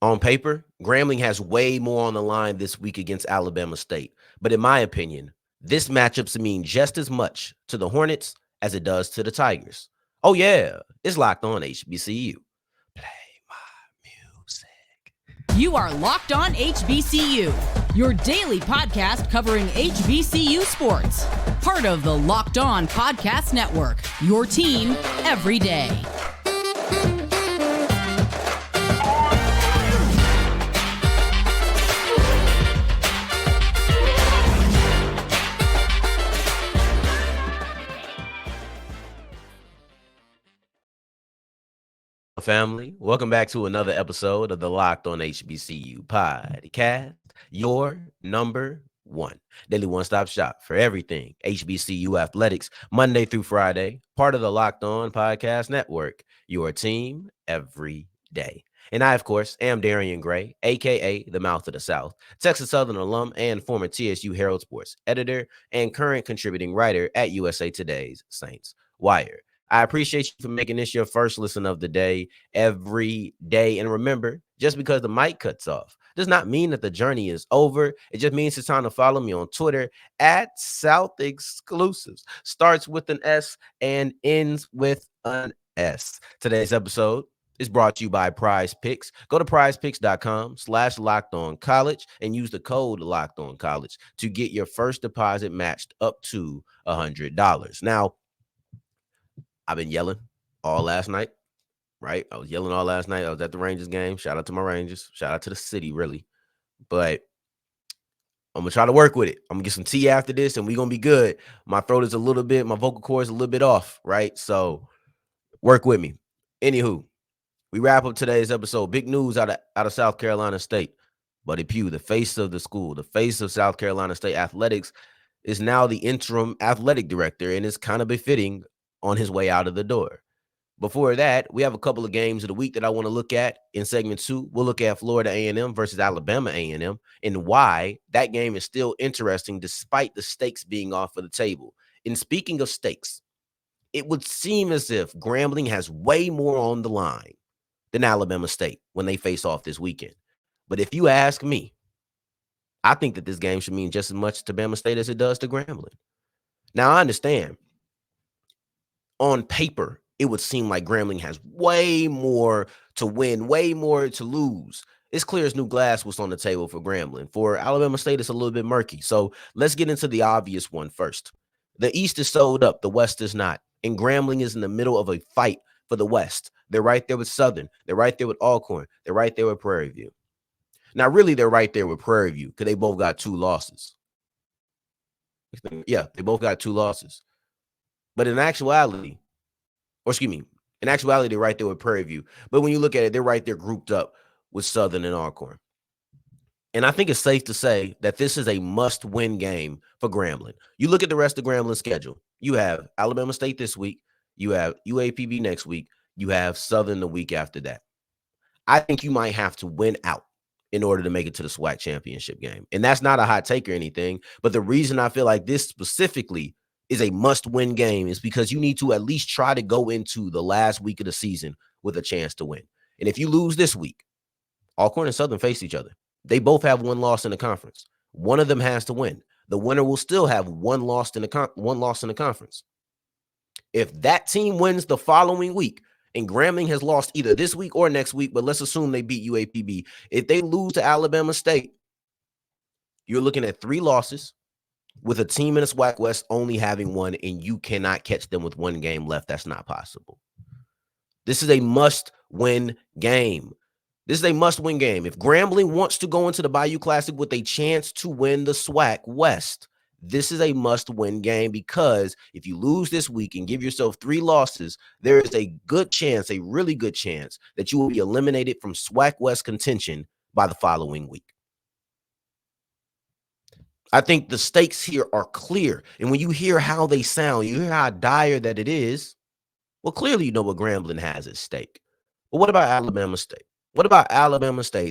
On paper, Grambling has way more on the line this week against Alabama State. But in my opinion, this matchup means just as much to the Hornets as it does to the Tigers. Oh, yeah, it's locked on HBCU. Play my music. You are Locked On HBCU, your daily podcast covering HBCU sports. Part of the Locked On Podcast Network, your team every day. Family, welcome back to another episode of the Locked On HBCU podcast, your number one daily one-stop shop for everything HBCU athletics, Monday through Friday, part of the Locked On Podcast Network, your team every day. And I, of course, am Darian Gray, a.k.a. the Mouth of the South, Texas Southern alum and former TSU Herald Sports editor and current contributing writer at USA Today's Saints Wire. I appreciate you for making this your first listen of the day every day. And remember, just because the mic cuts off does not mean that the journey is over. It just means it's time to follow me on Twitter at South Exclusives. Starts with an S and ends with an S. Today's episode is brought to you by Prize Picks. Go to prizepicks.com/lockedoncollege and use the code LOCKEDONCollege to get your first deposit matched up to $100. Now, I've been yelling all last night, right? I was yelling all last night. I was at the Rangers game. Shout out to my Rangers. Shout out to the city, really. But I'm going to try to work with it. I'm going to get some tea after this, and we're going to be good. My throat is my vocal cord is a little bit off, right? So work with me. Anywho, we wrap up today's episode. Big news out of South Carolina State. Buddy Pough, the face of the school, the face of South Carolina State athletics, is now the interim athletic director, and it's kind of befitting on his way out of the door. Before that, we have a couple of games of the week that I want to look at in segment 2. We'll look at Florida A&M versus Alabama A&M and why that game is still interesting despite the stakes being off of the table. And speaking of stakes, it would seem as if Grambling has way more on the line than Alabama State when they face off this weekend. But if you ask me, I think that this game should mean just as much to Bama State as it does to Grambling. Now, I understand. On paper, it would seem like Grambling has way more to win, way more to lose. It's clear as new glass what's on the table for Grambling. For Alabama State, it's a little bit murky. So let's get into the obvious one first. The East is sold up. The West is not. And Grambling is in the middle of a fight for the West. They're right there with Southern. They're right there with Alcorn. They're right there with Prairie View. Now, really, they're right there with Prairie View because they both got 2 losses. Yeah, they both got 2 losses. But in actuality, they're right there with Prairie View. But when you look at it, they're right there grouped up with Southern and Alcorn. And I think it's safe to say that this is a must-win game for Grambling. You look at the rest of Grambling's schedule. You have Alabama State this week. You have UAPB next week. You have Southern the week after that. I think you might have to win out in order to make it to the SWAC championship game. And that's not a hot take or anything. But the reason I feel like this specifically is a must-win game is because you need to at least try to go into the last week of the season with a chance to win. And if you lose this week, Alcorn and Southern face each other. They both have 1 loss in the conference. One of them has to win. The winner will still have 1 loss in the conference. If that team wins the following week, and Grambling has lost either this week or next week, but let's assume they beat UAPB. If they lose to Alabama State, you're looking at 3 losses, with a team in the SWAC West only having 1, and you cannot catch them with 1 game left. That's not possible. This is a must-win game. If Grambling wants to go into the Bayou Classic with a chance to win the SWAC West, this is a must-win game because if you lose this week and give yourself 3 losses, there is a really good chance that you will be eliminated from SWAC West contention by the following week. I think the stakes here are clear. And when you hear how they sound, you hear how dire that it is, well, clearly you know what Grambling has at stake. But what about Alabama State?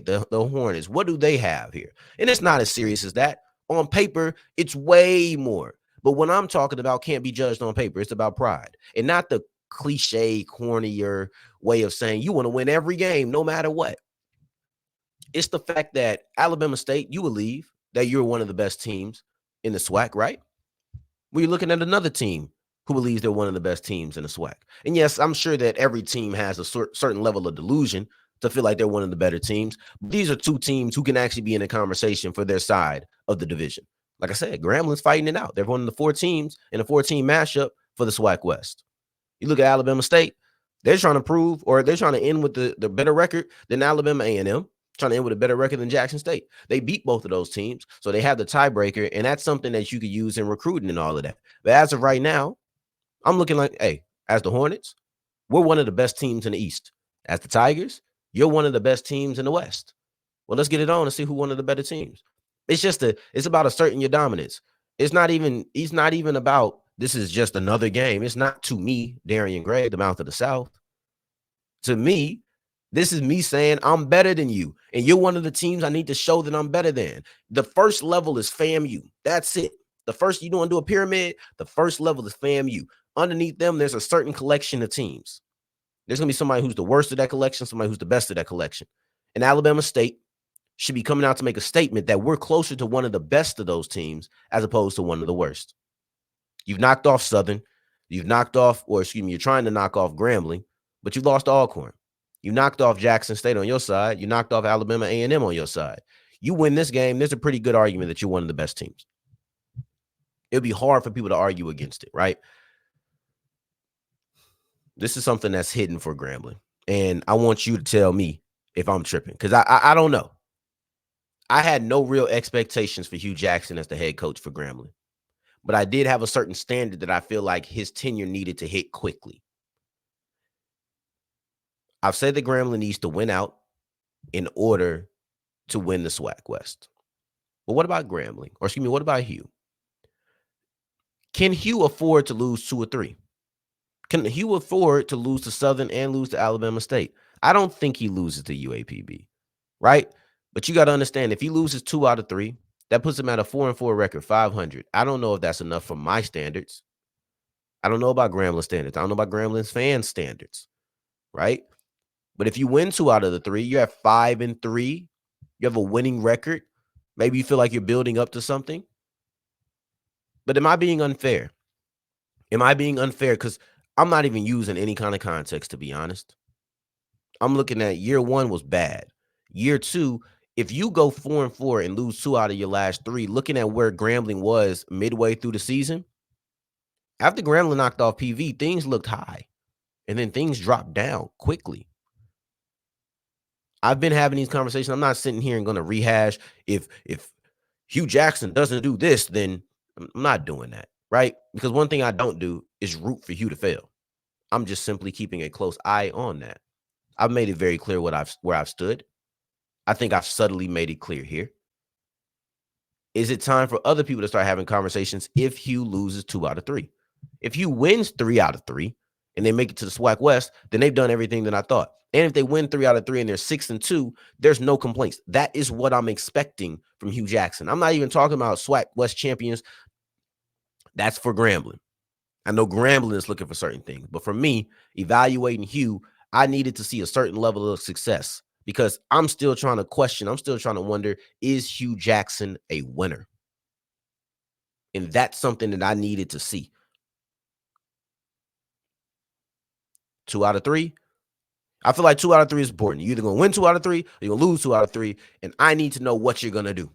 The Hornets, what do they have here? And it's not as serious as that. On paper, it's way more. But what I'm talking about can't be judged on paper. It's about pride. And not the cliche, cornier way of saying you want to win every game no matter what. It's the fact that Alabama State, you believe that you're one of the best teams in the SWAC, right? Well, you're looking at another team who believes they're one of the best teams in the SWAC. And yes, I'm sure that every team has a certain level of delusion to feel like they're one of the better teams. But these are two teams who can actually be in a conversation for their side of the division. Like I said, Grambling's fighting it out. They're one of the 4 teams in a 4-team matchup for the SWAC West. You look at Alabama State, they're trying to prove, or they're trying to end with the better record than Alabama A&M, trying to end with a better record than Jackson State. They beat both of those teams, so they have the tiebreaker, and that's something that you could use in recruiting and all of that. But as of right now, I'm looking like, hey, as the Hornets, we're one of the best teams in the East. As the Tigers, you're one of the best teams in the West. Well, let's get it on and see who one of the better teams. It's about asserting your dominance. It's not even about this is just another game. It's not to me, Darian Gray, the mouth of the South. To me, this is me saying I'm better than you, and you're one of the teams I need to show that I'm better than. The first level is FAMU. That's it. The first, you want to do a pyramid, the first level is FAMU. Underneath them, there's a certain collection of teams. There's going to be somebody who's the worst of that collection, somebody who's the best of that collection. And Alabama State should be coming out to make a statement that we're closer to one of the best of those teams as opposed to one of the worst. You've knocked off Southern. You're trying to knock off Grambling, but you lost to Alcorn. You knocked off Jackson State on your side. You knocked off Alabama A&M on your side. You win this game, there's a pretty good argument that you're one of the best teams. It'll be hard for people to argue against it, right? This is something that's hidden for Grambling, and I want you to tell me if I'm tripping, because I don't know. I had no real expectations for Hugh Jackson as the head coach for Grambling, but I did have a certain standard that I feel like his tenure needed to hit quickly. I've said that Grambling needs to win out in order to win the SWAC West. But what about Grambling? Or excuse me, what about Hugh? Can Hugh afford to lose 2 or 3? Can Hugh afford to lose to Southern and lose to Alabama State? I don't think he loses to UAPB, right? But you got to understand, if he loses 2 out of 3, that puts him at a 4-4 record, 500. I don't know if that's enough for my standards. I don't know about Grambling standards. I don't know about Grambling's fan standards, right? But if you win 2 out of the 3, you're at 5-3. You have a winning record. Maybe you feel like you're building up to something. But am I being unfair? Am I being unfair? Because I'm not even using any kind of context, to be honest. I'm looking at year 1 was bad. Year 2, if you go 4-4 and lose 2 out of your last 3, looking at where Grambling was midway through the season, after Grambling knocked off PV, things looked high. And then things dropped down quickly. I've been having these conversations. I'm not sitting here and going to rehash if Hugh Jackson doesn't do this, then I'm not doing that, right? Because one thing I don't do is root for Hugh to fail. I'm just simply keeping a close eye on that. I've made it very clear where I've stood. I think I've subtly made it clear here. Is it time for other people to start having conversations if Hugh loses 2 out of 3? If Hugh wins 3 out of 3 and they make it to the SWAC West, then they've done everything that I thought. And if they win 3 out of 3 and they're 6-2, there's no complaints. That is what I'm expecting from Hugh Jackson. I'm not even talking about SWAC West champions. That's for Grambling. I know Grambling is looking for certain things, but for me, evaluating Hugh, I needed to see a certain level of success because I'm still trying to question. I'm still trying to wonder, is Hugh Jackson a winner? And that's something that I needed to see. 2 out of 3. I feel like 2 out of 3 is important. You're either going to win 2 out of 3 or you're going to lose 2 out of 3. And I need to know what you're going to do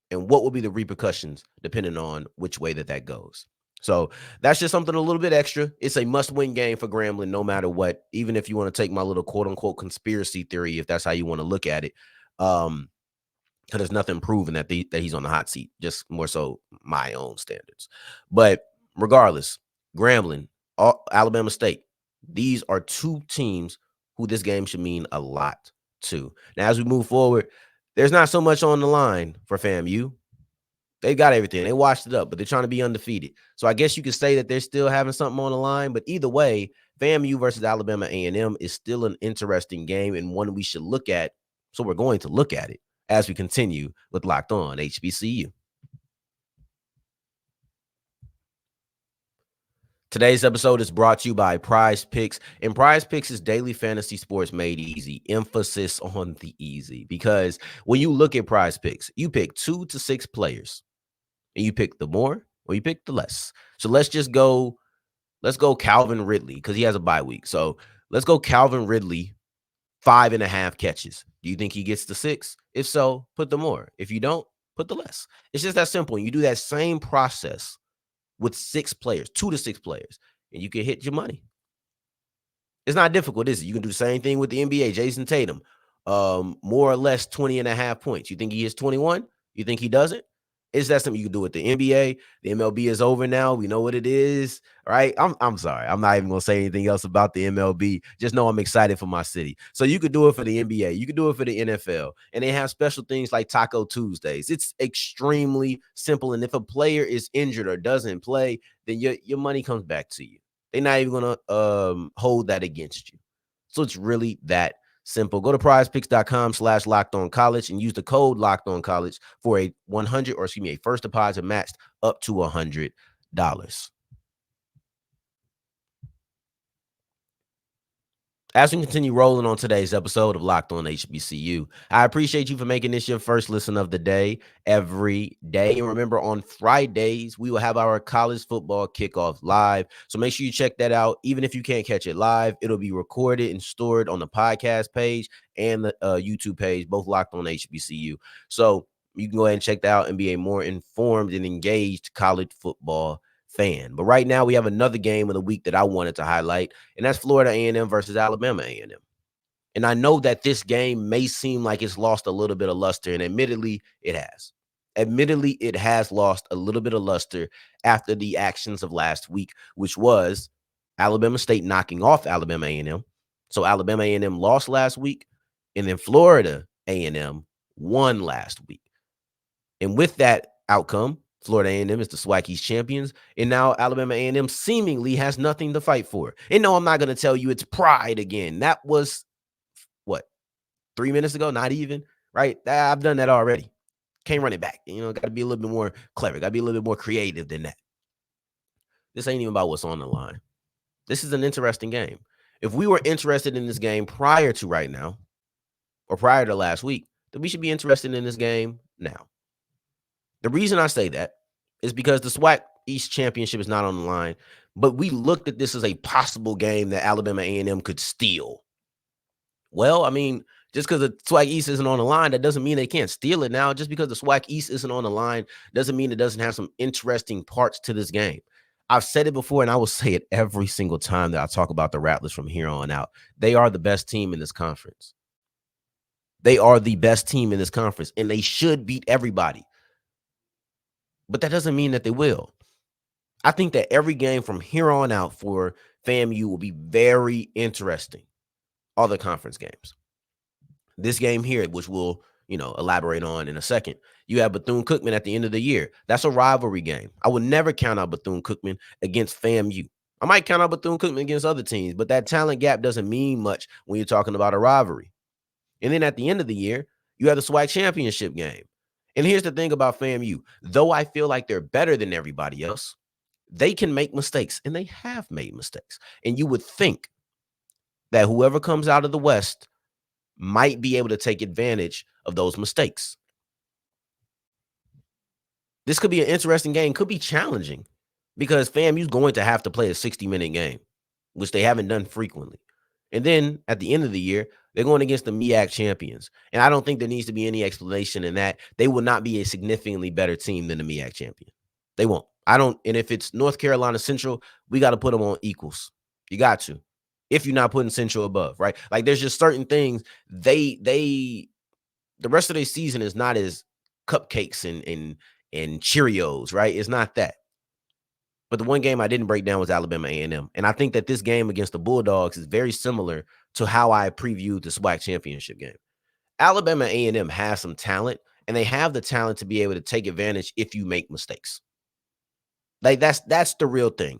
and what will be the repercussions depending on which way that goes. So that's just something a little bit extra. It's a must-win game for Grambling no matter what, even if you want to take my little quote-unquote conspiracy theory, if that's how you want to look at it. Because there's nothing proven that he's on the hot seat, just more so my own standards. But regardless, Grambling, Alabama State, these are 2 teams who this game should mean a lot to. Now, as we move forward, there's not so much on the line for FAMU. They got everything. They washed it up, but they're trying to be undefeated. So I guess you could say that they're still having something on the line. But either way, FAMU versus Alabama A&M is still an interesting game and one we should look at. So we're going to look at it as we continue with Locked On HBCU. Today's episode is brought to you by Prize Picks, and Prize Picks is daily fantasy sports made easy. Emphasis on the easy, because when you look at Prize Picks, you pick 2 to 6 players, and you pick the more or you pick the less. So let's go Calvin Ridley, because he has a bye week. So let's go Calvin Ridley, 5.5 catches. Do you think he gets the 6? If so, put the more. If you don't, put the less. It's just that simple. You do that same process with 6 players, 2 to 6 players, and you can hit your money. It's not difficult, is it? You can do the same thing with the NBA. Jason Tatum, more or less 20.5 points. You think he hits 21? You think he doesn't? Is that something you can do with the NBA? The MLB is over now. We know what it is, right? I'm sorry. I'm not even going to say anything else about the MLB. Just know I'm excited for my city. So you could do it for the NBA. You could do it for the NFL. And they have special things like Taco Tuesdays. It's extremely simple. And if a player is injured or doesn't play, then your money comes back to you. They're not even going to hold that against you. So it's really that simple. Go to prizepicks.com/lockedoncollege and use the code lockedoncollege for a first deposit matched up to $100. As we continue rolling on today's episode of Locked On HBCU, I appreciate you for making this your first listen of the day every day. And remember, on Fridays, we will have our college football kickoff live. So make sure you check that out. Even if you can't catch it live, it'll be recorded and stored on the podcast page and the YouTube page, both Locked On HBCU. So you can go ahead and check that out and be a more informed and engaged college football fan. But right now, we have another game of the week that I wanted to highlight, and that's Florida A&M versus Alabama A&M. And I know that this game may seem like it's lost a little bit of luster, and admittedly, it has. Admittedly, it has lost a little bit of luster after the actions of last week, which was Alabama State knocking off Alabama A&M. So Alabama A&M lost last week, and then Florida A&M won last week. And with that outcome, Florida A&M is the SWAC East champions, and now Alabama A&M seemingly has nothing to fight for. And no, I'm not going to tell you it's pride again. That was, 3 minutes ago? Not even, right? I've done that already. Can't run it back. Got to be a little bit more clever. Got to be a little bit more creative than that. This ain't even about what's on the line. This is an interesting game. If we were interested in this game prior to right now, or prior to last week, then we should be interested in this game now. The reason I say that is because the SWAC East championship is not on the line, but we looked at this as a possible game that Alabama A&M could steal. Well, I mean, just because the SWAC East isn't on the line, that doesn't mean they can't steal it now. Just because the SWAC East isn't on the line doesn't mean it doesn't have some interesting parts to this game. I've said it before, and I will say it every single time that I talk about the Rattlers from here on out. They are the best team in this conference. They are the best team in this conference, and they should beat everybody. But that doesn't mean that they will. I think that every game from here on out for FAMU will be very interesting. All the conference games. This game here, which we'll, elaborate on in a second. You have Bethune-Cookman at the end of the year. That's a rivalry game. I would never count out Bethune-Cookman against FAMU. I might count out Bethune-Cookman against other teams, but that talent gap doesn't mean much when you're talking about a rivalry. And then at the end of the year, you have the SWAC championship game. And here's the thing about FAMU. Though I feel like they're better than everybody else, they can make mistakes, and they have made mistakes. And you would think that whoever comes out of the West might be able to take advantage of those mistakes. This could be an interesting game, could be challenging, because FAMU's going to have to play a 60-minute game, which they haven't done frequently. And then at the end of the year, they're going against the MEAC champions. And I don't think there needs to be any explanation in that. They will not be a significantly better team than the MEAC champion. They won't. And if it's North Carolina Central, we got to put them on equals. You got to. If you're not putting Central above, right? Like, there's just certain things the rest of their season is not as cupcakes and Cheerios, right? It's not that. But the one game I didn't break down was Alabama A&M. And I think that this game against the Bulldogs is very similar to how I previewed the SWAC championship game. Alabama A&M has some talent, and they have the talent to be able to take advantage if you make mistakes. Like, that's the real thing.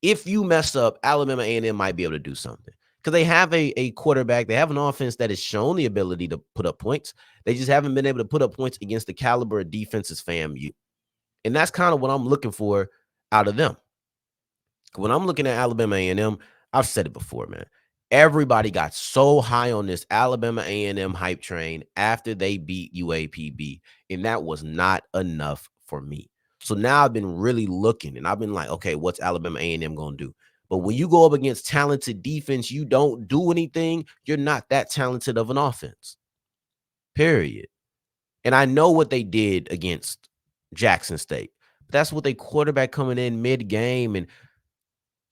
If you mess up, Alabama A&M might be able to do something, because they have a quarterback. They have an offense that has shown the ability to put up points. They just haven't been able to put up points against the caliber of defenses FAMU. And that's kind of what I'm looking for out of them. When I'm looking at Alabama A&M, I've said it before, man. Everybody got so high on this Alabama A&M hype train after they beat UAPB, and that was not enough for me. So now I've been really looking, and I've been like, okay, what's Alabama A&M going to do? But when you go up against talented defense, you don't do anything, you're not that talented of an offense, period. And I know what they did against Jackson State. But that's what they quarterback coming in mid-game, and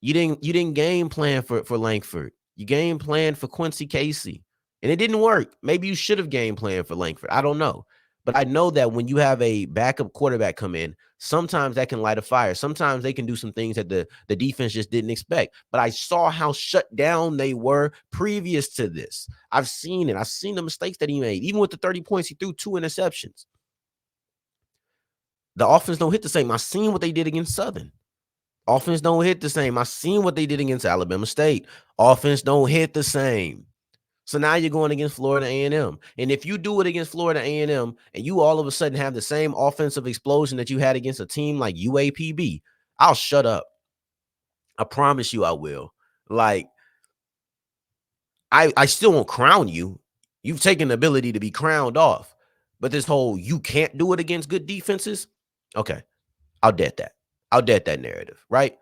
you didn't game plan for Langford. You game plan for Quincy Casey, and it didn't work. Maybe you should have game planned for Langford. I don't know. But I know that when you have a backup quarterback come in, sometimes that can light a fire. Sometimes they can do some things that the defense just didn't expect. But I saw how shut down they were previous to this. I've seen it. I've seen the mistakes that he made. Even with the 30 points, he threw 2 interceptions. The offense don't hit the same. I've seen what they did against Southern. Offense don't hit the same. I've seen what they did against Alabama State. Offense don't hit the same. So now you're going against Florida A&M. And if you do it against Florida A&M and you all of a sudden have the same offensive explosion that you had against a team like UAPB, I'll shut up. I promise you I will. Like, I still won't crown you. You've taken the ability to be crowned off. But this whole you can't do it against good defenses, okay, I'll dead that. I'll dead that narrative, right?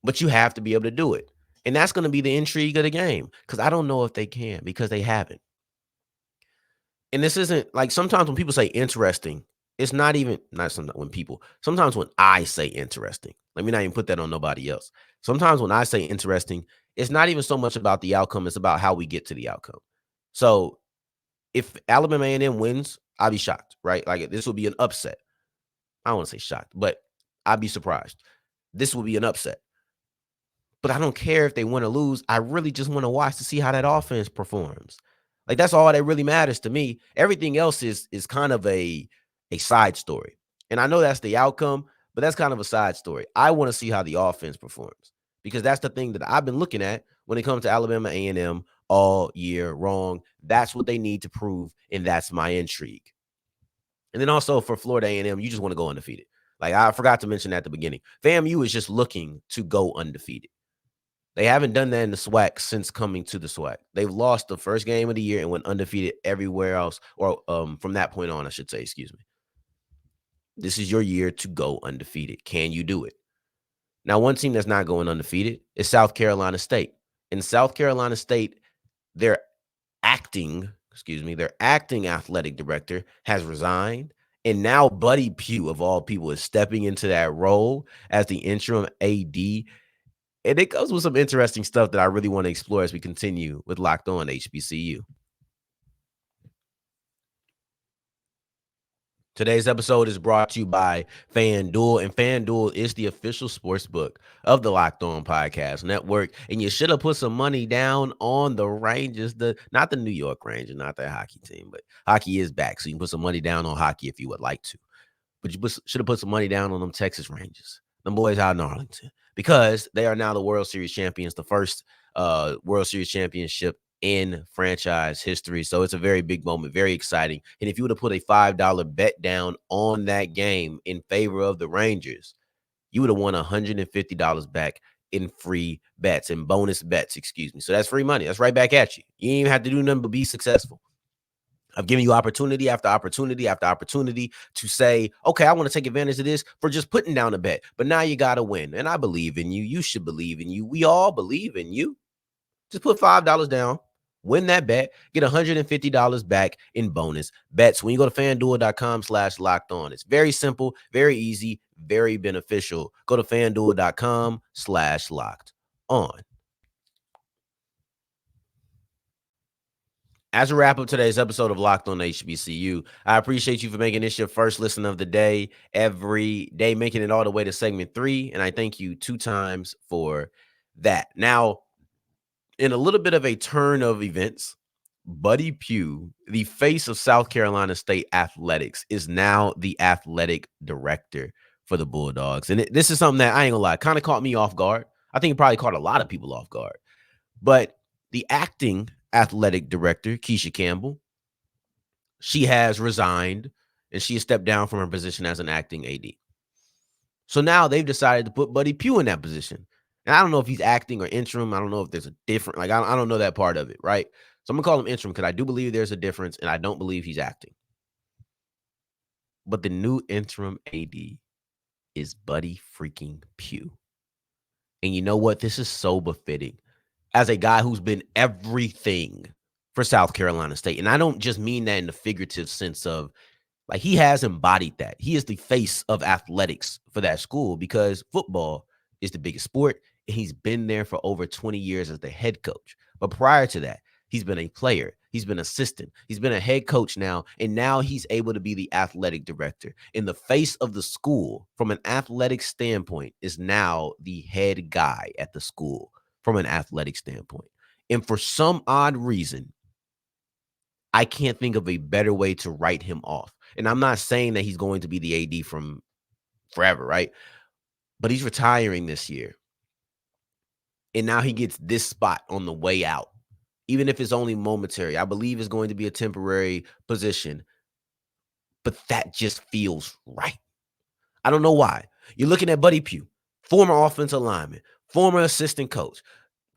But you have to be able to do it. And that's going to be the intrigue of the game, because I don't know if they can, because they haven't. And this isn't like, sometimes when people say interesting, it's not even, not sometimes when people, sometimes when I say interesting, let me not even put that on nobody else. Sometimes when I say interesting, it's not even so much about the outcome, it's about how we get to the outcome. So if Alabama A&M wins, I'll be shocked, right? Like, this will be an upset. I don't want to say shocked, but I'd be surprised. This will be an upset. But I don't care if they win or lose. I really just want to watch to see how that offense performs. Like, that's all that really matters to me. Everything else is kind of a side story. And I know that's the outcome, but that's kind of a side story. I want to see how the offense performs, because that's the thing that I've been looking at when it comes to Alabama A&M all year long. That's what they need to prove, and that's my intrigue. And then also for Florida A&M, you just want to go undefeated. Like, I forgot to mention at the beginning, FAMU is just looking to go undefeated. They haven't done that in the SWAC since coming to the SWAC. They've lost the first game of the year and went undefeated everywhere else, or from that point on, I should say, excuse me. This is your year to go undefeated. Can you do it? Now, one team that's not going undefeated is South Carolina State. In South Carolina State, their acting athletic director has resigned. And now Buddy Pough, of all people, is stepping into that role as the interim AD. And it goes with some interesting stuff that I really want to explore as we continue with Locked On HBCU. Today's episode is brought to you by FanDuel, and FanDuel is the official sports book of the Locked On Podcast Network. And you should have put some money down on the Rangers, not the New York Rangers, not that hockey team, but hockey is back. So you can put some money down on hockey if you would like to. But you should have put some money down on them Texas Rangers, them boys out in Arlington, because they are now the World Series champions, the first World Series championship in franchise history. So it's a very big moment, very exciting. And if you would have put a $5 bet down on that game in favor of the Rangers, you would have won $150 back in free bets and bonus bets, excuse me. So that's free money. That's right back at you. You ain't even have to do nothing but be successful. I've given you opportunity after opportunity after opportunity to say, okay, I want to take advantage of this for just putting down a bet. But now you got to win. And I believe in you. You should believe in you. We all believe in you. Just put $5 down, win that bet, get $150 back in bonus bets when you go to FanDuel.com/locked on. It's very simple, very easy, very beneficial. Go to FanDuel.com/locked on. As a wrap up today's episode of Locked On HBCU, I appreciate you for making this your first listen of the day, every day, making it all the way to segment 3. And I thank you 2 times for that. Now, in a little bit of a turn of events, Buddy Pough, the face of South Carolina State athletics, is now the athletic director for the Bulldogs. And this is something that, I ain't gonna lie, kind of caught me off guard. I think it probably caught a lot of people off guard. But the acting athletic director, Keisha Campbell, she has resigned and she has stepped down from her position as an acting AD. So now they've decided to put Buddy Pough in that position. And I don't know if he's acting or interim. I don't know if there's a different, like, I don't know that part of it, right? So I'm going to call him interim because I do believe there's a difference, and I don't believe he's acting. But the new interim AD is Buddy freaking Pough. And you know what? This is so befitting as a guy who's been everything for South Carolina State. And I don't just mean that in the figurative sense of, like, he has embodied that. He is the face of athletics for that school because football is the biggest sport, and he's been there for over 20 years as the head coach. But prior to that, he's been a player. He's been assistant. He's been a head coach now, and now he's able to be the athletic director. And the face of the school, from an athletic standpoint, is now the head guy at the school from an athletic standpoint. And for some odd reason, I can't think of a better way to write him off. And I'm not saying that he's going to be the AD from forever, right? But he's retiring this year. And now he gets this spot on the way out. Even if it's only momentary, I believe it's going to be a temporary position. But that just feels right. I don't know why. You're looking at Buddy Pough, former offensive lineman, former assistant coach,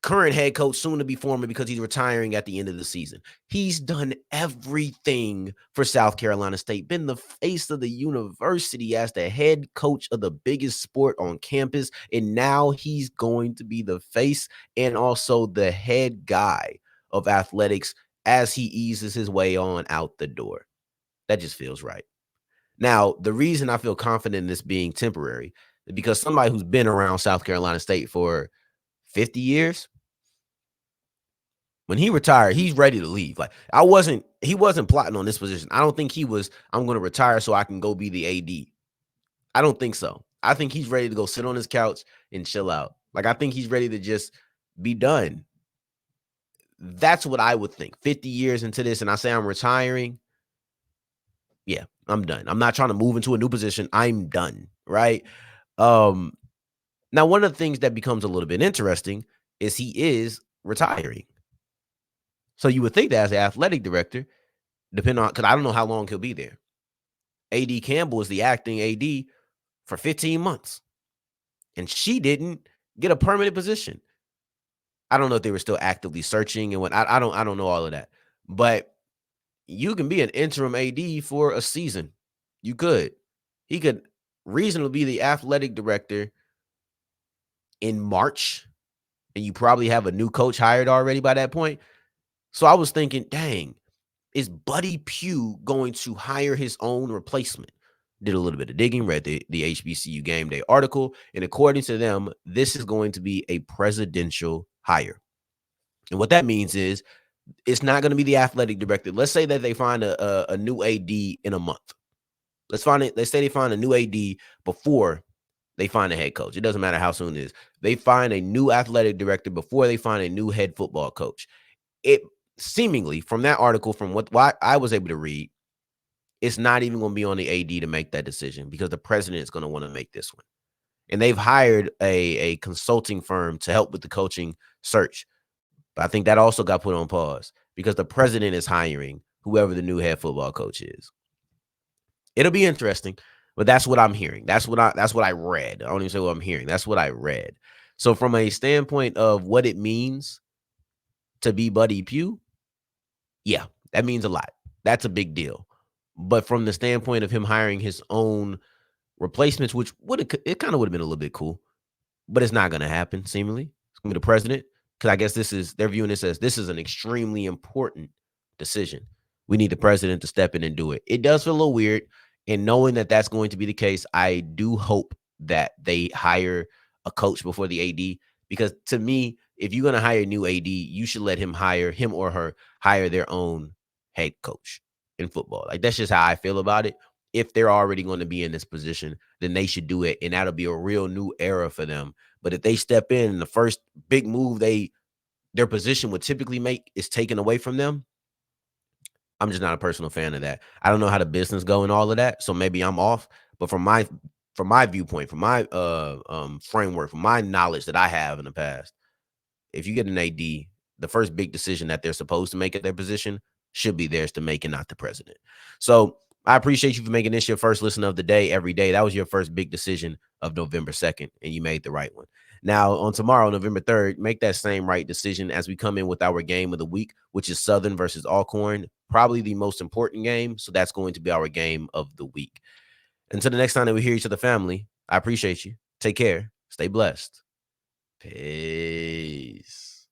current head coach, soon to be former because he's retiring at the end of the season. He's done everything for South Carolina State, been the face of the university as the head coach of the biggest sport on campus, and now he's going to be the face and also the head guy of athletics as he eases his way on out the door. That just feels right. Now, the reason I feel confident in this being temporary is because somebody who's been around South Carolina State for 50 years, when he retired, he's ready to leave. Like, he wasn't plotting on this position. I don't think he was, I'm going to retire so I can go be the AD. I don't think so. I think he's ready to go sit on his couch and chill out. Like, I think he's ready to just be done. That's what I would think. 50 years into this, and I say I'm retiring. Yeah, I'm done. I'm not trying to move into a new position. I'm done, right? Now, one of the things that becomes a little bit interesting is he is retiring. So you would think that as an athletic director, depending on, because I don't know how long he'll be there. AD Campbell is the acting AD for 15 months, and she didn't get a permanent position. I don't know if they were still actively searching and what. I don't know all of that, but you can be an interim AD for a season. You could. He could reasonably be the athletic director in March, and you probably have a new coach hired already by that point. So I was thinking, dang, is Buddy Pough going to hire his own replacement? Did a little bit of digging, read the HBCU Game Day article, and according to them, this is going to be a presidential hire. And what that means is it's not going to be the athletic director. Let's say that they find a new AD in a month. Let's say they find a new AD before they find a head coach. It doesn't matter how soon it is. They find a new athletic director before they find a new head football coach. It seemingly, from that article, from what I was able to read, it's not even going to be on the AD to make that decision because the president is going to want to make this one. And they've hired a consulting firm to help with the coaching search. But I think that also got put on pause because the president is hiring whoever the new head football coach is. It'll be interesting, but that's what I'm hearing. That's what I read. I don't even say what I'm hearing. That's what I read. So from a standpoint of what it means to be Buddy Pough, yeah, that means a lot. That's a big deal. But from the standpoint of him hiring his own replacements, which it kind of would have been a little bit cool, but it's not going to happen, seemingly. It's going to be the president, because I guess they're viewing this as this is an extremely important decision. We need the president to step in and do it. It does feel a little weird, and knowing that that's going to be the case, I do hope that they hire a coach before the AD, because to me, if you're going to hire a new AD, you should let him or her hire their own head coach in football. Like, that's just how I feel about it. If they're already going to be in this position, then they should do it, and that'll be a real new era for them. But if they step in and the first big move their position would typically make is taken away from them, I'm just not a personal fan of that. I don't know how the business go and all of that, so maybe I'm off. But from my viewpoint, from my framework, from my knowledge that I have in the past, if you get an AD, the first big decision that they're supposed to make at their position should be theirs to make and not the president. So I appreciate you for making this your first listen of the day every day. That was your first big decision of November 2nd, and you made the right one. Now, on tomorrow, November 3rd, make that same right decision as we come in with our game of the week, which is Southern versus Alcorn, probably the most important game. So that's going to be our game of the week. Until the next time that we hear each other, family, I appreciate you. Take care. Stay blessed. Peace.